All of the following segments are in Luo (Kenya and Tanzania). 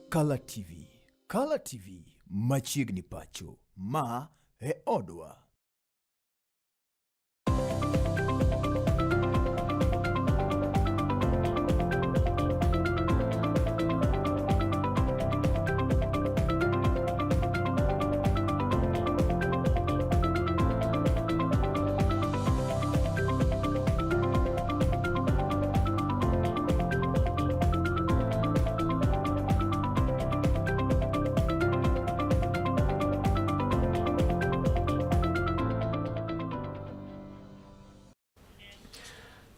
Kalatvlive. Kalatvlive, Machiegni Pacho, ma e odwa.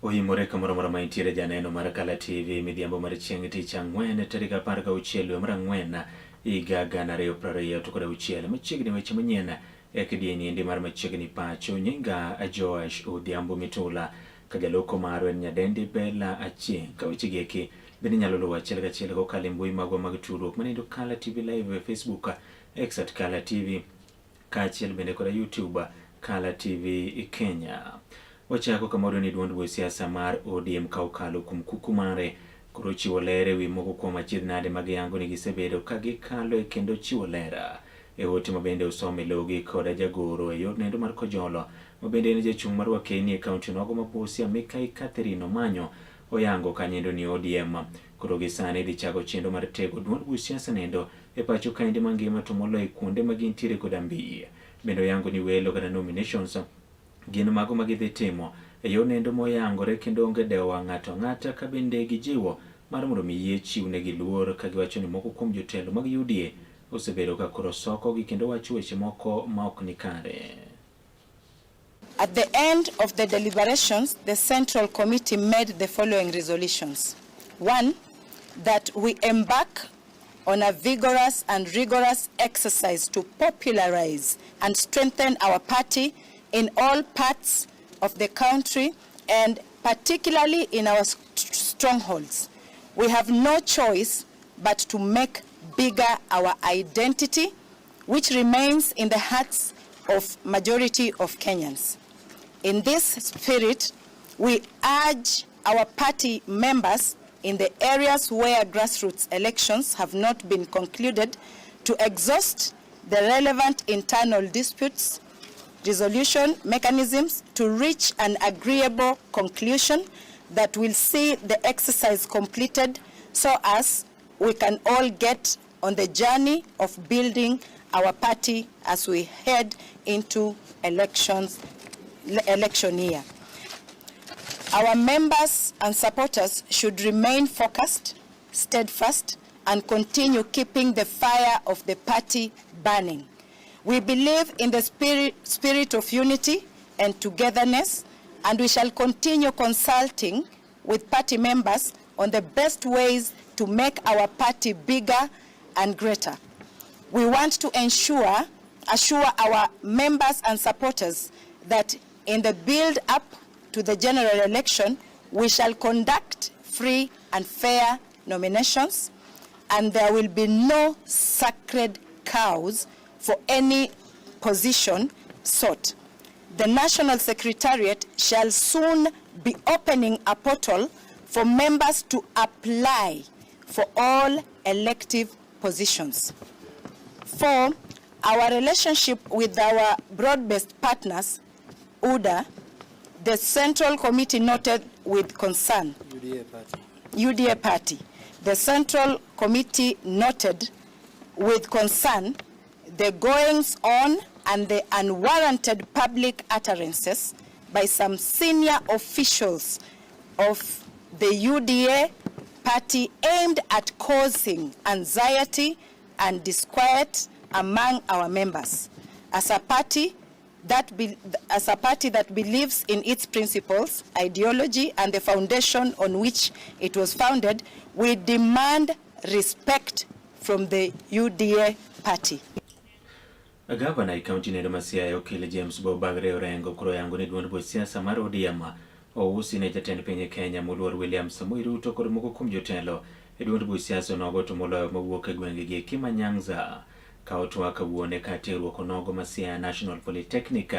Oyimore kamoro maintiere janeno mar Kalatvlive midhiambo mar chieng' tich ang'wen tarik 16 dwe mar ang'wen higa 2020 to kod auchiel machiegni weche manyien e kidieny ndi mar Machiegni Pacho nyinga Joash Odhiambo Mitula ka jaloko maro en nyadendi Bella Achieng' ka weche gieki bende nyalo luwo achiel kachiel kokalo e mbui magwa mag tudruok manindo Kalatvlive live e Facebook X @Kalatvlive kaachiel bende kod YouTube Kalatvlive Kenya. Wachako kamoro ni duond buch siasa mar ODM ka okalo kuom kuku mare koro chiwo lere wi moko kuom achiedh nade mag yango ni gisebedo ka gikalo e kendo chiwo lera e ote mabende osome logi koda jagoro e yor nendo mar Kojolo mabende en jachung' mar Wechemaqnyien e kaunti nogo ma Busia Mikai Catherine Omanyo oyango kanyendo ni ODM koro gisani dhi chako chenro mar tego duond buch siasa nendo e pacho kainde mangima to moloyo kuonde ma gintiere koda mbi bende oyango ni welo kata nominations gin mago magidhi timo e yor nendo moyangore kendo onge dewa ng'ato ang'ata ka bende gijiwo mar mondo mi chiwnegi luor ka giwacho ni moko kuom jotelo mag UDA osebedo ka koro soko gi kendo wacho weche moko ma ok ni kare. At the end of the deliberations, the Central Committee made the following resolutions. 1. That we embark on a vigorous and rigorous exercise to popularize and strengthen our party in all parts of the country and particularly in our strongholds. We have no choice but to make bigger our identity, which remains in the hearts of majority of Kenyans. In this spirit, we urge our party members in the areas where grassroots elections have not been concluded to exhaust the relevant internal disputes resolution mechanisms to reach an agreeable conclusion that will see the exercise completed so as we can all get on the journey of building our party as we head into election year. Our members and supporters should remain focused, steadfast, and continue keeping the fire of the party burning. We believe in the spirit of unity and togetherness, and we shall continue consulting with party members on the best ways to make our party bigger and greater. We want to assure our members and supporters that in the build-up to the general election, we shall conduct free and fair nominations, and there will be no sacred cows for any position sought. The National Secretariat shall soon be opening a portal for members to apply for all elective positions. 4. Our relationship with our broad-based partners, UDA, the Central Committee noted with concern. UDA Party. The Central Committee noted with concern the goings-on and the unwarranted public utterances by some senior officials of the UDA party aimed at causing anxiety and disquiet among our members. As a party that believes in its principles, ideology, and the foundation on which it was founded, we demand respect from the UDA party. Gavana i kaunti nendo ma Siaya Okil James Bobagre orengo koro yango ni duond buch siasa mar ODM ousi ne jatend piny Kenya moluor William Samoei Ruto kod moko kuom jotelo e duond buch siasa nogo to moloyo mawuok e gwenge gi Kima Nyanza ka otwa kawuone ka tiegruok nogo ma Siaya National Polytechnic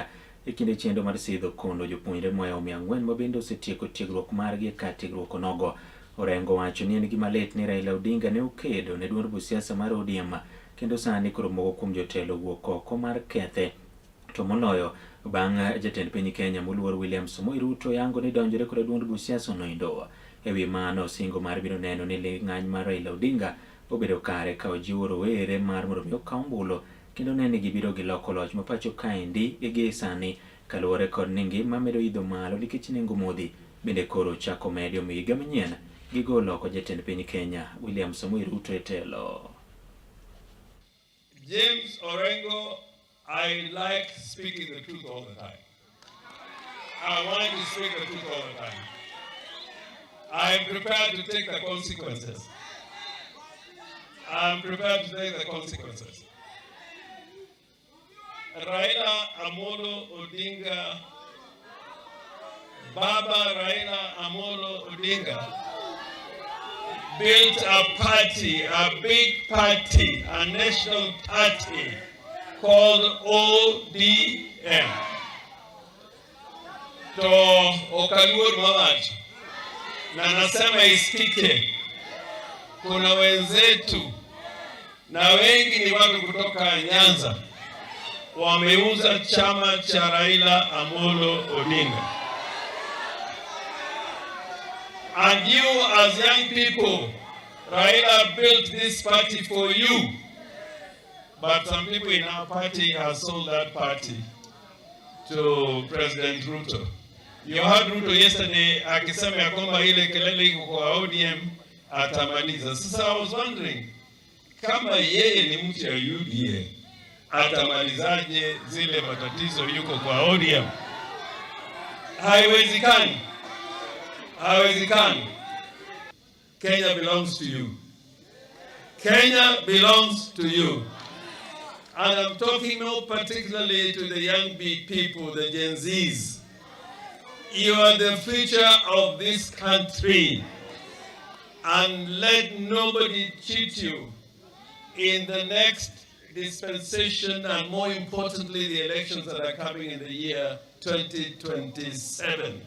e kinde chendo mar sidho kondo jopuonjre moya 400 mabende osetieko tiegruok margi ka tiegruok nogo Orengo wacho ni en gima lit ni Raila Odinga ne okedo ne duond siasa mar ODM kendo sani koro moko kuom jotelo wuok oko mar kethe, to moloyo bang' jatend piny Kenya moluor William Samoei Ruto yango ni donjore kod duond siasa noindo. Ewi mano singo mar biro neno ni ng'any mar Raila Odinga obedo kare ka ojiwo rowere mar mondo mi okaw ombulu kendo ne ni gibiro gi loko loch ma pacho kaendi gi sani kaluwore kod ni ngima medo idho malo nikech nengo modhi bende koro chako medo omiyo higa manyien gigo loko jatend piny Kenya William Samoei Ruto e telo. James Orengo, I like speaking the truth all the time. I want to speak the truth all the time. I am prepared to take the consequences. I am prepared to take the consequences. Raila Amolo Odinga, Baba Raila Amolo Odinga, built a party, a big party, a national party called ODM. To Okaluor Mamaji, na nasema isikike, kuna wenzetu na wengi ni watu kutoka Nyanza wameuza chama cha Raila Amolo Odinga. And you as young people, Raila built this party for you. But some people in our party have sold that party to President Ruto. You heard Ruto yesterday akisema ya kwamba ile kelele iko kwa ODM atamaliza. Sasa I was wondering, kama yeye ni mtu ya UDA, atamalizaje zile matatizo yuko kwa ODM? Haiwezekani. Haiwezekani. Kenya belongs to you. Kenya belongs to you. And I'm talking more particularly to the young people, the Gen Zs. You are the future of this country. And let nobody cheat you in the next dispensation, and more importantly, the elections that are coming in the year 2027.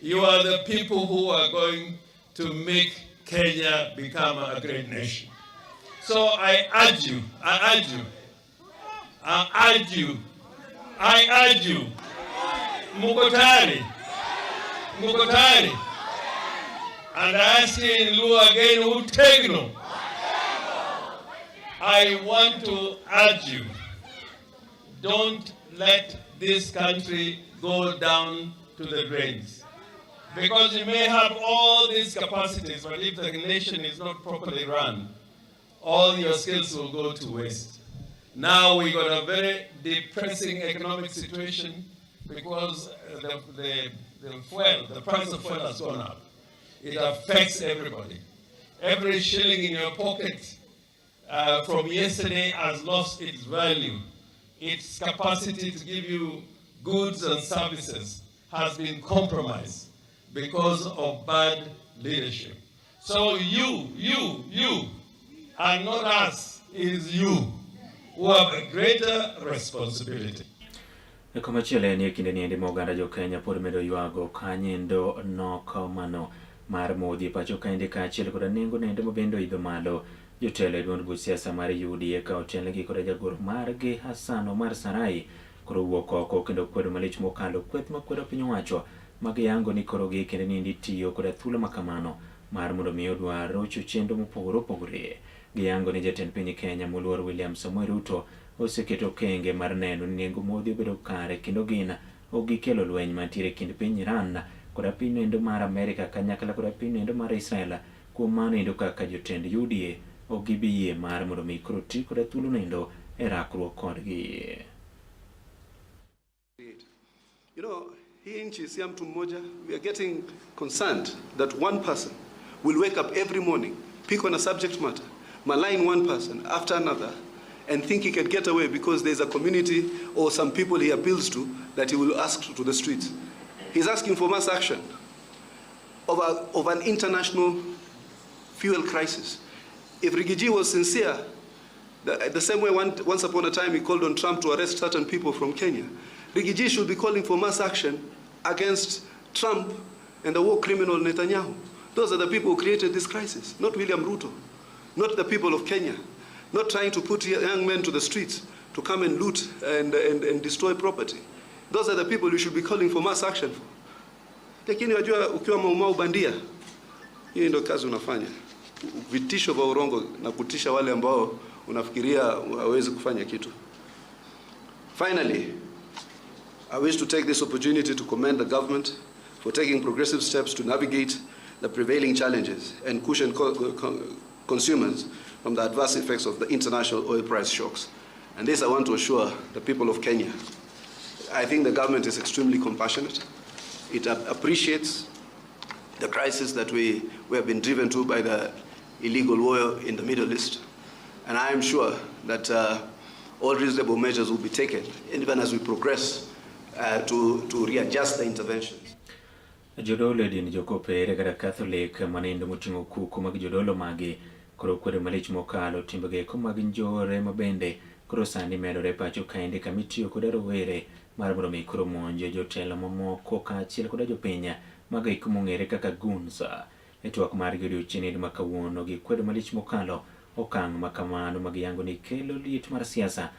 You are the people who are going to make Kenya become a great nation. So I urge you, Mukotari, and I ask you in Luo again, Utegno. I want to urge you, don't let this country go down to the drains. Because you may have all these capacities, but if the nation is not properly run, all your skills will go to waste. Now we got a very depressing economic situation because the price of fuel has gone up. It affects everybody. Every shilling in your pocket from yesterday has lost its value. Its capacity to give you goods and services has been compromised because of bad leadership. So you, and not us, is you who have a greater responsibility. Kama chile ni kinde ni ndimo oganda jo Kenya pod medo yuago kanyendo noko mano mar modhi pacho kaende ka achiel koda nengo nende mobendo idho malo jotelo e duond siasa mar UDA ka otenle gi koda jagoro margi Hassan Omar Sarai koro wuok oko kendo kwedo malich mokalo kweth makwedo piny owacho mag yango ni koro gi kende ni tiyo koda thuolo makamano mar mondo mi odwaro chenro mopogore opogore gi yango ni jatend piny Kenya moluor William Samoei Ruto oseketo kenge mar neno ni nengo modhi obedo kare kendo gina ogikelo lweny mantiere kind piny Iran koda piny endo mar Amerika kanyakla koda piny endo mar Israel. Kuom mano endo kaka jotend UDA ogibiyie mar mondo mi koro ti koda thuolo nendo e rakruok kodgi. You know, hii nchi si mtu mmoja. We are getting concerned that one person will wake up every morning, pick on a subject matter, malign one person after another, and think he can get away because there's a community or some people he appeals to that he will ask to the streets. He's asking for mass action of an international fuel crisis. If Rigiji was sincere, the same way once upon a time he called on Trump to arrest certain people from Kenya, Rigiji should be calling for mass action against Trump and the war criminal Netanyahu. Those are the people who created this crisis, not William Ruto, not the people of Kenya, not trying to put young men to the streets to come and loot and destroy property. Those are the people you should be calling for mass action for. Lakini wajua ukiwa maumau bandia, hii ndio kazi unafanya. Vitisho vya urongo na kutisha wale ambao unafikiria hawezi kufanya kitu. Finally, I wish to take this opportunity to commend the government for taking progressive steps to navigate the prevailing challenges and cushion consumers from the adverse effects of the international oil price shocks. And this I want to assure the people of Kenya. I think the government is extremely compassionate. It appreciates the crisis that we have been driven to by the illegal war in the Middle East. And I am sure that all reasonable measures will be taken, even as we progress to readjust the interventions. Jodolo din jokope regara Catholic manendo mutingo kuku mag jodolo magi koro kwere malich mokalo timbege kumag njore mabende koro sani medore Pacho kaende kamitiyo koda rowere mar mondo mi koro monjo jotelo mamoko kaachiel koda jopiny mag ikumong'ere kaka gunsa e twak margi odiochieng' ma kawuono gi kwedo malich mokalo okang' makamano mag yango ni kelo liet mar siasa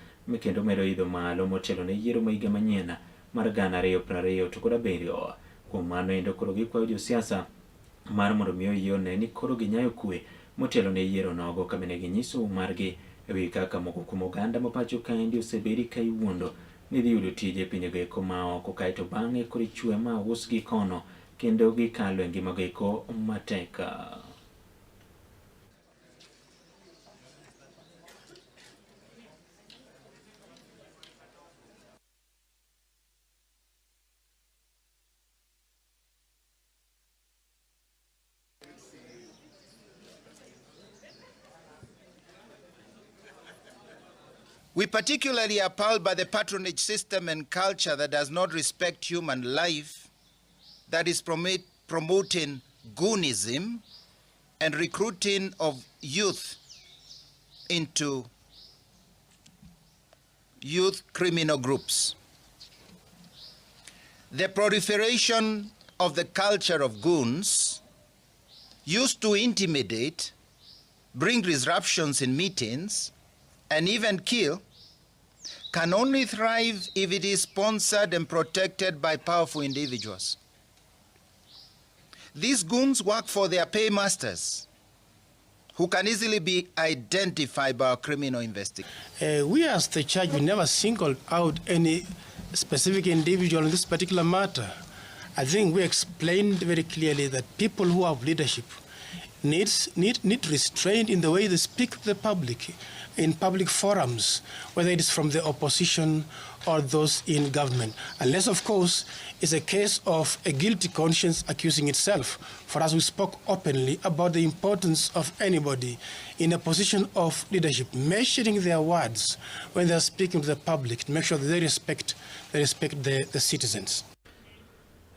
kendo medo idho malo motelo ne yiero ma higa manyien mar 2020 to koda 7. Kuom mano endo koro gikwayo josiasa mar mondo mi oyiene ni koro ginyayo kwe motelo ne yiero nogo kamene ginyiso margi ewi kaka moko kuom oganda ma Pacho kaendi osebedi ka iwuondo ni dhi yudo tije pinyego eko maoko kaeto bang'e koro ichwe ma usgi kono kendo gikalo e ngimago eko matek. We particularly are appalled by the patronage system and culture that does not respect human life, that is promoting goonism and recruiting of youth into youth criminal groups. The proliferation of the culture of goons used to intimidate, bring disruptions in meetings, and even kill, can only thrive if it is sponsored and protected by powerful individuals. These goons work for their paymasters, who can easily be identified by our criminal investigation. We as the church, we never singled out any specific individual in this particular matter. I think we explained very clearly that people who have leadership need restraint in the way they speak to the public, in public forums, whether it is from the opposition or those in government. Unless, of course, it's a case of a guilty conscience accusing itself. For us, we spoke openly about the importance of anybody in a position of leadership measuring their words when they're speaking to the public to make sure that they respect the citizens.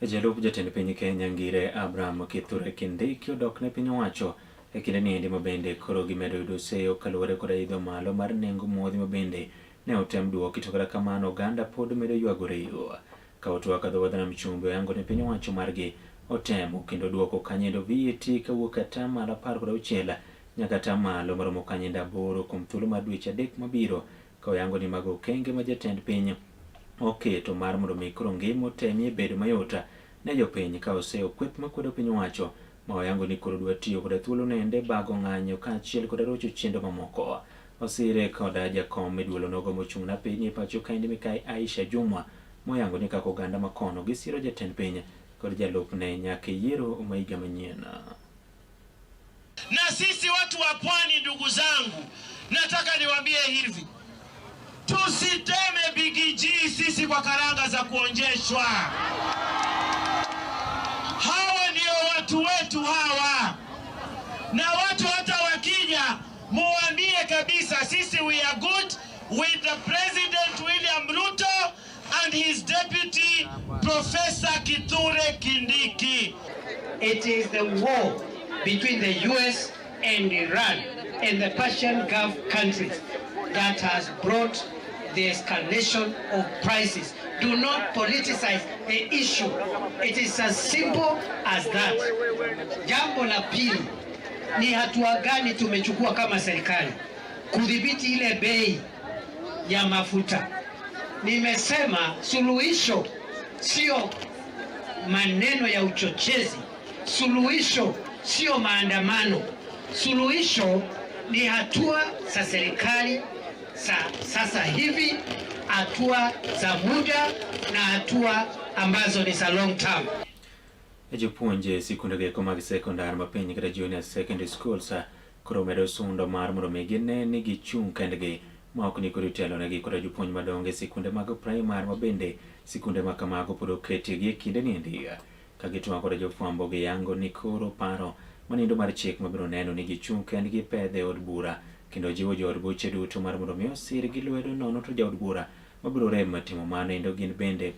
Jalup jatend piny Kenya ngire Abraham Kithure Kindiki odok ne piny owacho e kinde niendi mabende koro gimedo yudo seyo kaluwore koda idho malo mar nengo modhi mabende ne otem duoki to kata kamano oganda pod medo ywagore yo ka otwa kadho wadhana mchumbe yango ne piny owacho margi otemo kendo duoko kanyendo VAT kawuok ata malo 16 nyaka ata malo maromo kanyendo 8 kuom thuolo mar dweche 3 mabiro ka oyango ni mago okenge ma jatend piny oketo mar mondo mi koro ngima otemie bedo mayota ne jopiny ka oseyo kweth makwedo piny owacho ma oyango ni koro dwa tiyo koda thuolo nende bago ng'anyo kaachiel koda rocho chendo mamoko. Osire koda jakom e duolo nogo mochung' na piny e Pacho kaendi Mikai Aisha Jumwa moyango ni kaka oganda makono gisiro jatend piny kod jalupne nyaka yiero ma higa manyien. Na sisi watu wa pwani, ndugu zangu, nataka niwaambie hivi, tusiteme bigiji sisi kwa karanga za kuonjeshwa. Hawa ndio watu wetu hawa, na watu hata wakija muambie kabisa sisi we are good with the President William Ruto and his deputy Professor Kithure Kindiki. It is the war between the US and Iran and the Persian Gulf countries that has brought the escalation of prices Do not politicize the issue. It is as simple as that. Jambo la pili ni hatua gani tumechukua kama serikali kudhibiti ile bei ya mafuta. Nimesema suluhisho sio maneno ya uchochezi, suluhisho sio maandamano, suluhisho ni hatua za serikali sasa hivi, hatua za muda na hatua ambazo ni za long term. Jopuonje sikunde ge mag sekondar mapiny kata junior secondary school sa koro medo sundo mar mondo mi gine ni gichung' kendgi ma ok ni kod telo negi kod jopuonj madongo e sikunde mag primary ma bende sikunde ma kamago pod oketigi e kinde niendi ka gitwak kod jofwambo giyango ni koro paro manindo mar chik mabiro neno ni gichung' kendgi pedhe od bura kendo jiwo jood buche duto mar mondo mi osir gi lwedo nono to jaod bura mabiro rem timo manindo gin bende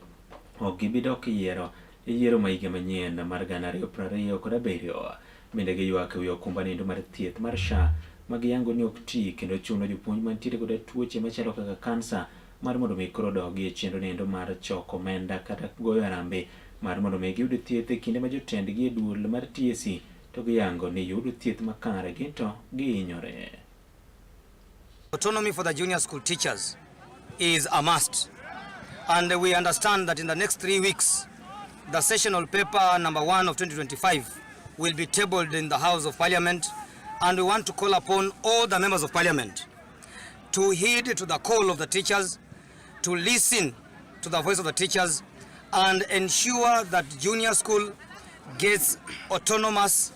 ok gibidok yiero ma higa manyien mar 2027 bende giywak e wi okumba nindo mar thieth mar SHA ma giyango ni ok ti kendo chuno jopuonj mantiere kod tuoche machalo kaka kansa mar mondo mi koro dogi e chenro nindo mar choko omenda kata goyo arambe mar mondo mi giyud thieth e kinde ma jotendgi e duol mar TSC to giyango ni yudo thieth makare ginto gihinyore. Autonomy for the junior school teachers is a must, and we understand that in the next 3 weeks the sessional paper number 1 of 2025 will be tabled in the House of Parliament, and we want to call upon all the members of Parliament to heed to the call of the teachers, to listen to the voice of the teachers, and ensure that junior school gets autonomous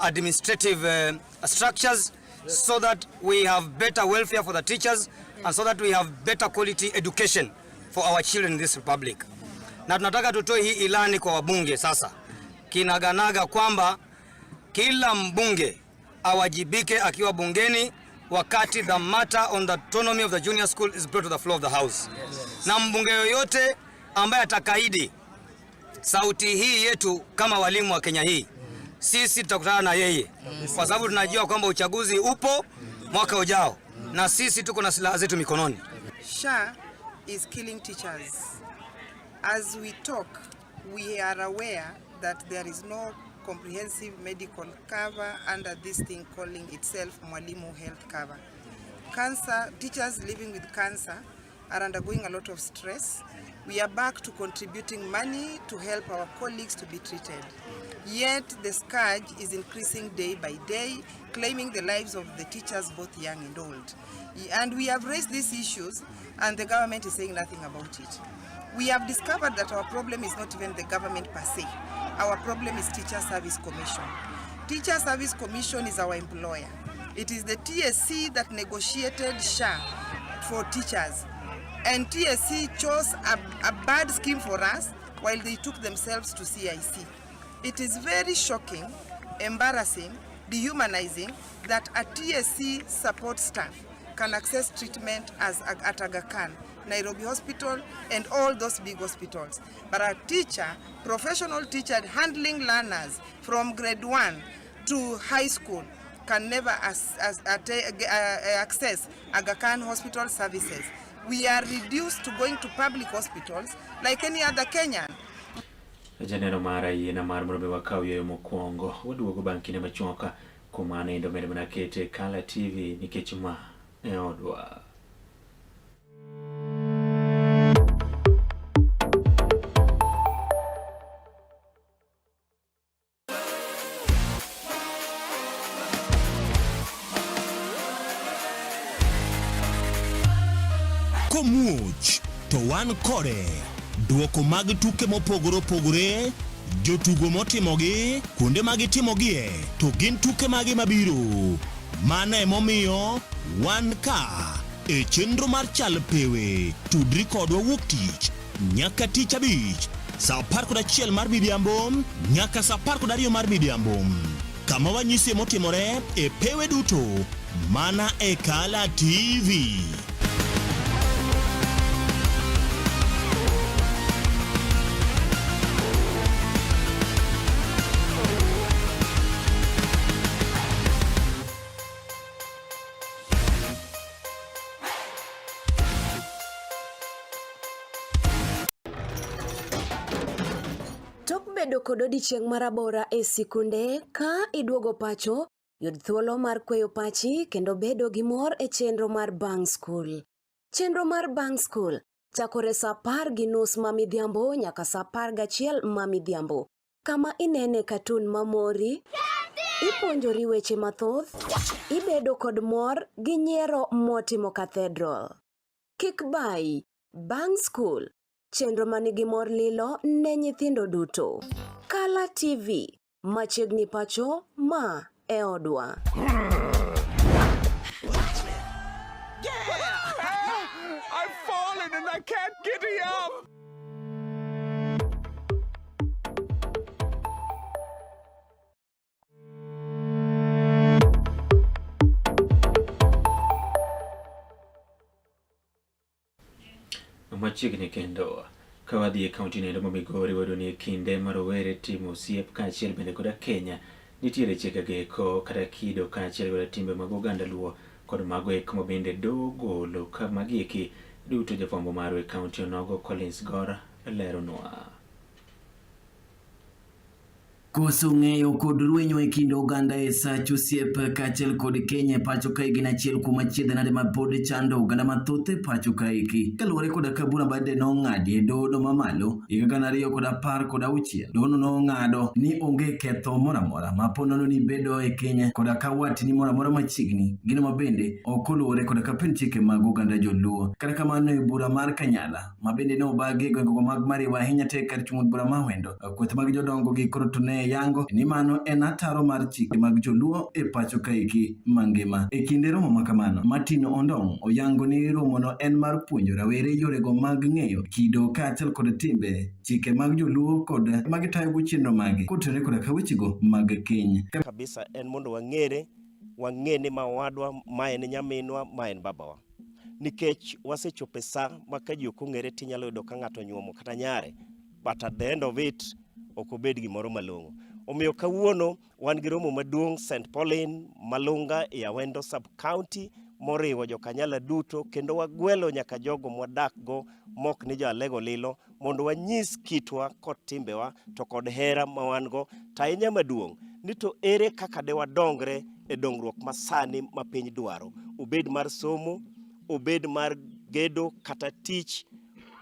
administrative structures, so that we have better welfare for the teachers and so that we have better quality education for our children in this republic. Na tunataka tutoe hii ilani kwa wabunge sasa kinaganaga kwamba kila mbunge awajibike akiwa bungeni wakati the matter on the autonomy of the junior school is brought to the floor of the house. Na mbunge yoyote ambaye atakaidi sauti hii yetu kama walimu wa Kenya hii, sisi tutakutana na yeye kwa sababu tunajua kwamba uchaguzi upo mwaka ujao na sisi tuko na silaha zetu mikononi. SHA is killing teachers. As we talk, we are aware that there is no comprehensive medical cover under this thing calling itself Mwalimu Health Cover. Teachers living with cancer are undergoing a lot of stress. We are back to contributing money to help our colleagues to be treated. Yet the scourge is increasing day by day, claiming the lives of the teachers, both young and old. And we have raised these issues, and the government is saying nothing about it. We have discovered that our problem is not even the government per se. Our problem is Teacher Service Commission. Teacher Service Commission is our employer. It is the TSC that negotiated SHA for teachers. And TSC chose a bad scheme for us while they took themselves to CIC. It is very shocking, embarrassing, dehumanizing that a TSC support staff can access treatment at Aga Khan, Nairobi Hospital, and all those big hospitals. But a teacher, professional teacher handling learners from grade 1 to high school can never access Aga Khan hospital services. We are reduced to going to public hospitals like any other Kenyan. Janeno mara yena mar mrobe wakawye mokwongo waduogo bankine machoka kumane ndo mede manakete Kala TV nikech ma e odwa. Komuch to wan kore duoko mag tuke mopogore opogore, jotugo motimogi, kuonde mag timogie, to gin tuke magi mabiro. Mano emomiyo wan ka e chenro mar chal pewe tudri kodwa wuok tich nyaka tich abich saa 11 mar midhiambo nyaka saa 12 mar midhiambo, kama wanyisi motimore e pewe duto mana e Kala TV. Kibedo kod odiochieng' marabora e sikunde ka iduogo pacho, yud thuolo mar kweyo pachi kendo bedo gi mor e chenro mar Bang School. Chenro mar Bang School chakore saa 10:30 mamidhiambo nyaka saa 11 mamidhiambo. Kama inene katun mamori, ipuonjori weche mathoth, ibedo kod mor gi nyiero motimo Cathedral. Kik bai, Bang School, chenro manigi mor lilo ne nyithindo duto. Kala TV, machiegni pacho ma e odwa. I've fallen and I can't get up. Machiegni kendo kawadhi e kaunti nendo ma Migori wado ni kinde marowere timo osiep kaachiel bende koda Kenya nitiere chike geko kata kido kaachiel koda timbe mag oganda Luo kod mago eko ma bende dogolo ka magieki duto jafwambo marwa e kaunti onogo Collins Gora leronwa. Koso ng'eyo kod rwenyo e kind oganda e sach osiep kaachiel kod Kenya pacho ka gin achiel kuom achiedhnade ma pod chando oganda mathoth e pacho ka iki. Kaluwore koda ka bura bade nong'adi e doho mamalo higa 2016, dohono nong'ado ni onge ketho moramora ma ponono ni bedo e Kenya koda ka watni moramora machiegni gino ma bende ok oluwore koda ka piny chike mag oganda joluo. Kata kamano e bura mar Kanyala ma bende ne obagi e gwenge mag Mariwa ahinya tek kar chung' bura ma Wendo, kweth mag jodongo gi koro to ne yango ni mano en ataro mar chike mag joluo e pacho ka iki mangima. E kinde romo makamano, Martin Ondong oyango ni romono en mar puonjo rawere yorego mag ng'eyo kido kaachiel kod timbe chike mag joluo kod mag tayogo chenro magi kotenore koda ka wechego mag keny. Kabisa en mondo wang'e ni mawadwa ma en nyaminwa ma en babawa. Nikech wasechope sa ma ka ji ok ong'ere tinyalo yudo ka ng'ato nyuomo kata nyare, but at the end of it ok obed gimoro malong'o. Omiyo kawuono wan gi romo maduong' St. Pauline Malunga e Awendo sub-county moriwo jokanyala duto kendo wagwelo nyaka jogo mwadak go mok ni jalego lilo mondo wanyis kitwa kod timbewa to kod hera ma wan go ta ahinya maduong' ni to ere kaka de wadongre e dongruok masani ma piny dwaro, obed mar somo, obed mar gedo kata tich,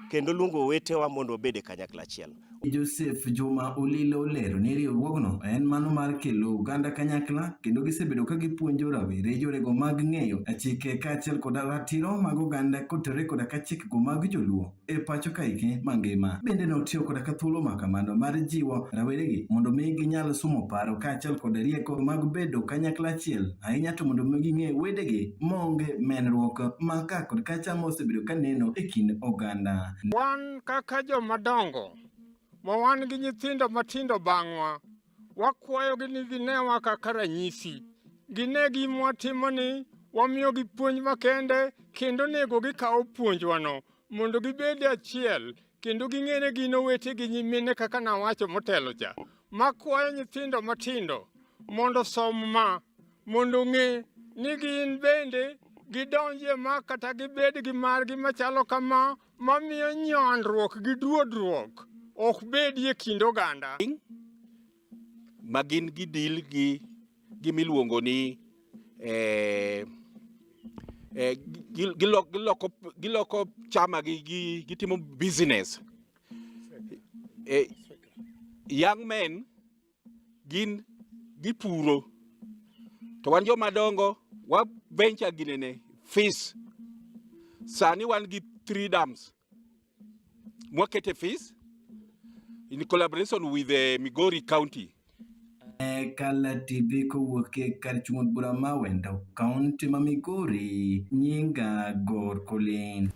kendo luongo wetewa mondo obed e kanyakla achiel. Joseph Juma Olilo olero ni riwruogno en mano mar kelo oganda kanyakla kendo gisebedo ka gipuonjo rawere yorego mag ng'eyo chike kaachiel kod ratiro mag oganda kotenore koda ka chikego mag joluo e pacho ka iki mangima. Bende notiyo koda ka thuolo makamano mar jiwo raweregi mondo mi ginyal somo paro kaachiel kod rieko mag bedo kanyakla achiel ahinya to mondo mi ging'e wedegi maonge menruok ma ka kod kacha mosebedo ka neno e kind oganda. Wan kaka jomadongo ma wan gi nyithindo matindo bang'wa, wakwayogi ni ginewa kaka ranyisi. Gine gima watimoni, wamiyogi puonj makende, kendo nego gikawo puonjwano mondo gibed achiel, kendo ging'ene gino wete gi nyimine kaka nawacho motelo cha. Makwayo nyithindo matindo mondo som ma, mondo ng'e ni gin bende gidonje ma kata gibed gi margi machalo kama mamiyo nyandruok gi duodruok ok bedie kind oganda. Ma gin gidil gi gimiluongo ni giloko chama gitimo business. Young men gin gipuro to wan jomadongo wa venture ginene fees. Sani wan gi 3 dams mwakete fees in collaboration with the Migori County. Kala TV kowuok e kar chung' bura ma Wendo, kaunti ma Migori, nyinga Gor Colin.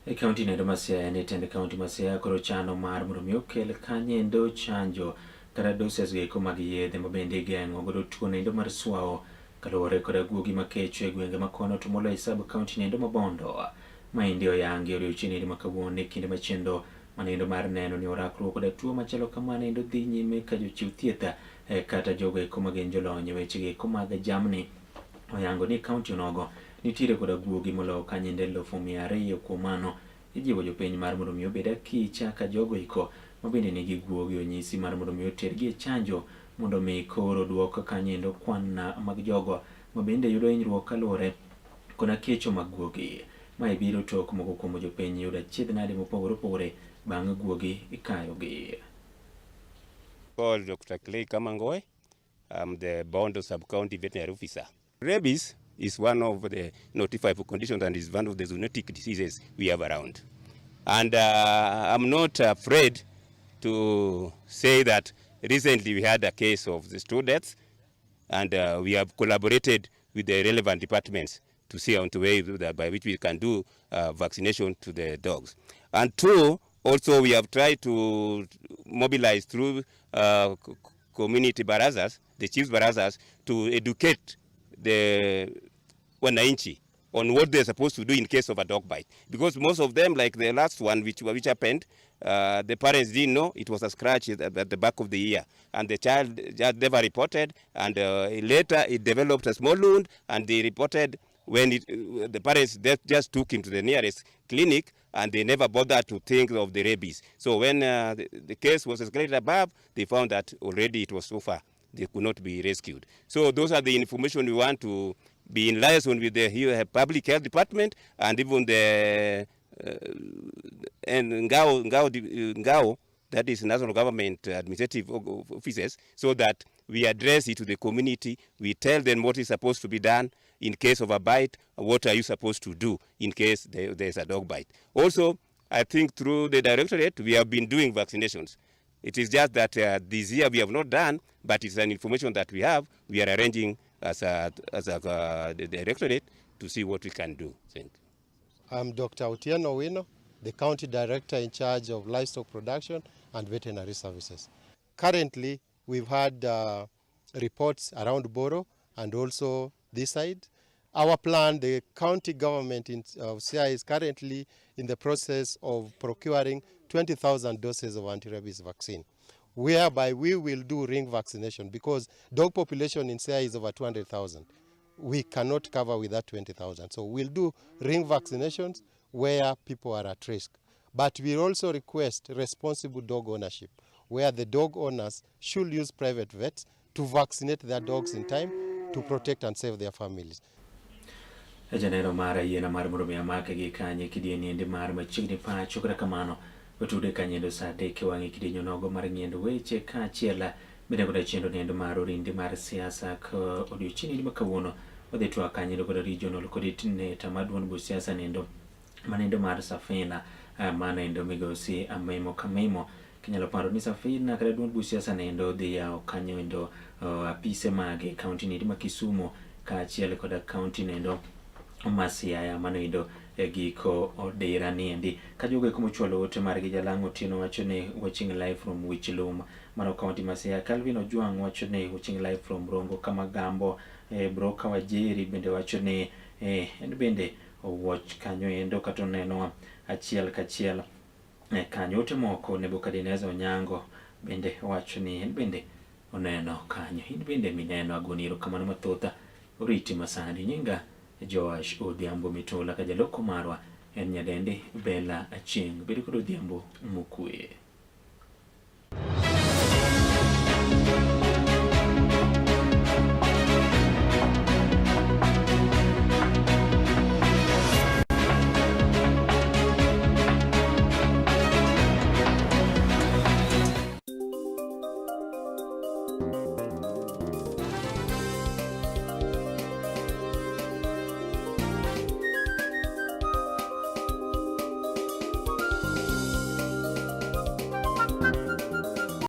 E kaunti nendo ma Siaya ne tende kaunti ma Siaya koro chano mar mondo mi okel kanyendo chanjo kata doses geko mag yedhe ma bende geng'o godo tuo nendo mar swao kaluwore koda guogi makecho e gwenge makono to moloyo sub kaunti nendo ma Bondo. Maendi oyangi odiochieng' ma kawuono e kinde machendo manendo mar neno ni orakruok koda tuo machalo kamano endo dhi nyime ka jochiw thieth kata jogo eko ma gin jolony e weche eko mag jamni oyango ni kaunti onogo nitiere koda guogi moloyo kanyinde 200,000. Kuom mano ijiwo jopiny mar mondo mi obed akicha ka jogo eko mabende nigi guogi onyisi mar mondo mi otergi e chanjo mondo mi koro duoko kanyendo kwan mag jogo mabende yudo hinyruok kaluwore koda kecho mag guogi. Mae biro tok moko kuom jopiny yudo achiedh nade mopogore opogore bang' guogi ikayogi. Called Dr. Clay Kamangoy. I'm the Bondo Sub-County Veterinary Officer. Rabies is one of the notifiable conditions and is one of the zoonotic diseases we have around. And I'm not afraid to say that recently we had a case of the two deaths, and we have collaborated with the relevant departments to see on the way by which we can do vaccination to the dogs. And two, also we have tried to mobilize through community barazas, the chiefs barazas, to educate the wananchi on what they're supposed to do in case of a dog bite. Because most of them, like the last one which happened, the parents didn't know it was a scratch at the back of the ear. And the child never reported, and later it developed a small wound, and they reported when the parents just took him to the nearest clinic, and they never bothered to think of the rabies. So when the case was escalated above, they found that already it was so far, they could not be rescued. So those are the information we want to be in liaison with the public health department and even the Ngao, that is national government administrative offices, so that we address it to the community. We tell them what is supposed to be done in case of a bite, what are you supposed to do in case there's a dog bite. Also, I think through the directorate, we have been doing vaccinations. It is just that this year we have not done, but it's an information that we have. We are arranging as a directorate to see what we can do. Thank you. I'm Dr. Otieno Wino, the County Director in charge of livestock production and veterinary services. Currently, we've had reports around Boro and also this side. Our plan, the county government of Sia is currently in the process of procuring 20,000 doses of anti-rabies vaccine, whereby we will do ring vaccination because dog population in Sia is over 200,000. We cannot cover with that 20,000. So we'll do ring vaccinations where people are at risk. But we also request responsible dog ownership, where the dog owners should use private vets to vaccinate their dogs in time to protect and save their families. Janero mara yena mar mondo mi amake gi kanye kidieni ende mar machiegni pacho kata kamano otude kanyendo sa deke wangi kidenyo nogo mar ng'endo weche ka chiela bende koda chendo nendo mar orindi mar siasa ko odiochieng' ni makawuono odhi twa kanyendo koda regional kodi tineta maduon bu siasa nendo manendo mar Safina manendo migosi amemo kamemo kinyalo paro ni Safina kata duon bu siasa nendo dhi yawo kanyendo apise mage county ni ma Kisumu ka chiel koda county nendo Masiaya manendo giko odera niendi ka jogo komo chwalo ote mar gi jalango tino wacho ne watching live from Wichlum mano county Masiaya. Calvin Ojwang wacho ne watching live from Rongo kama Gambo Broka Wajeri bende wacho ne en bende watch kanyo endo kato neno achiel kachiel kanyo ote moko Nebukadneza Onyango bende wacho ni en bende oneno kanyo in bende mineno agoniro kamano mathoth oriti masani nyinga Joash Odhiambo Mitola ka jaloko marwa en nyadendi Bella Achieng' bedo kod odhiambo mokue.